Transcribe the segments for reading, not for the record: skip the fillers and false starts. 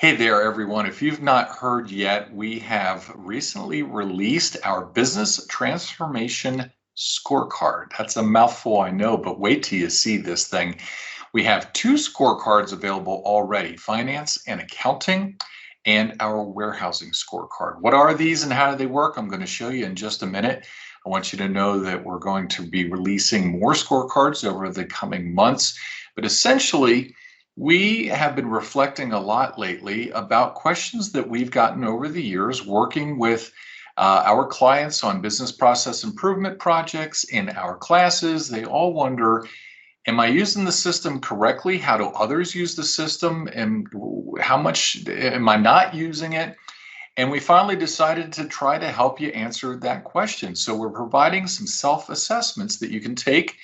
Hey there, everyone. If you've not heard yet, we have recently released our Business Transformation Scorecard. That's a mouthful, I know, but wait till you see this thing. We have two scorecards available already, finance and accounting, and our warehousing scorecard. What are these and how do they work? I'm going to show you in just a minute. I want you to know that we're going to be releasing more scorecards over the coming months, but essentially, we have been reflecting a lot lately about questions that we've gotten over the years working with our clients on business process improvement projects in our classes. They all wonder, am I using the system correctly? How do others use the system? And how much am I not using it? And we finally decided to try to help you answer that question. So we're providing some self-assessments that you can take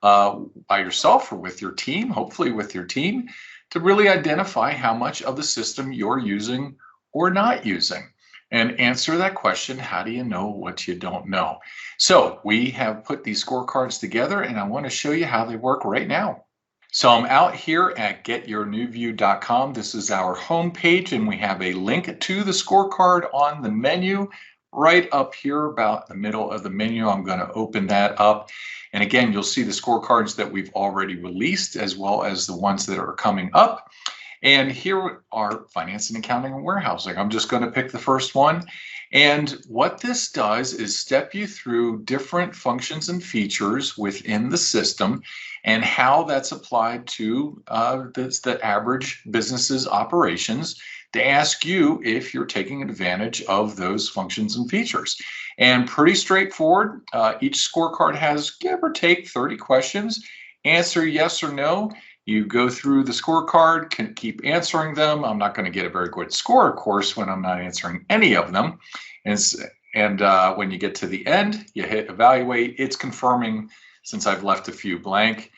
by yourself or with your team, hopefully with your team, to really identify how much of the system you're using or not using. And answer that question, how do you know what you don't know? So we have put these scorecards together and I want to show you how they work right now. So I'm out here at getyournewview.com. This is our homepage and we have a link to the scorecard on the menu right up here about the middle of the menu. I'm going to open that up. And again, you'll see the scorecards that we've already released as well as the ones that are coming up. And here are finance and accounting and warehousing. I'm just going to pick the first one. And what this does is step you through different functions and features within the system and how that's applied to the average business's operations to ask you if you're taking advantage of those functions and features. And pretty straightforward. Each scorecard has, give or take, 30 questions. Answer yes or no. You go through the scorecard, can keep answering them. I'm not going to get a very good score, of course, when I'm not answering any of them. And when you get to the end, you hit evaluate. It's confirming since I've left a few blank.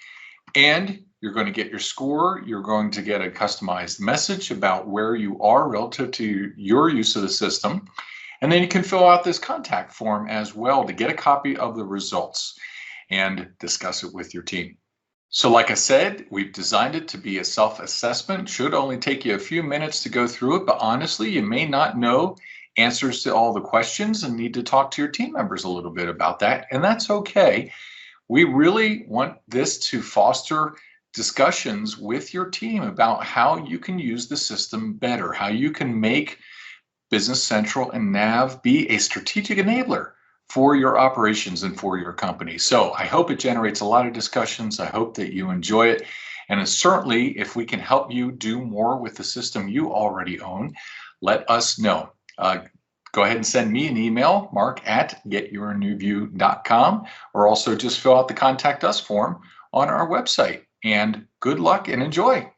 And you're going to get your score. You're going to get a customized message about where you are relative to your use of the system. And then you can fill out this contact form as well to get a copy of the results and discuss it with your team. So like I said, we've designed it to be a self-assessment. Should only take you a few minutes to go through it, but honestly, you may not know answers to all the questions and need to talk to your team members a little bit about that, and that's okay. We really want this to foster discussions with your team about how you can use the system better, how you can make Business Central and NAV be a strategic enabler for your operations and for your company. So I hope it generates a lot of discussions. I hope that you enjoy it. And certainly, if we can help you do more with the system you already own, let us know. Go ahead and send me an email, mark@getyournewview.com, or also just fill out the Contact Us form on our website. And good luck and enjoy.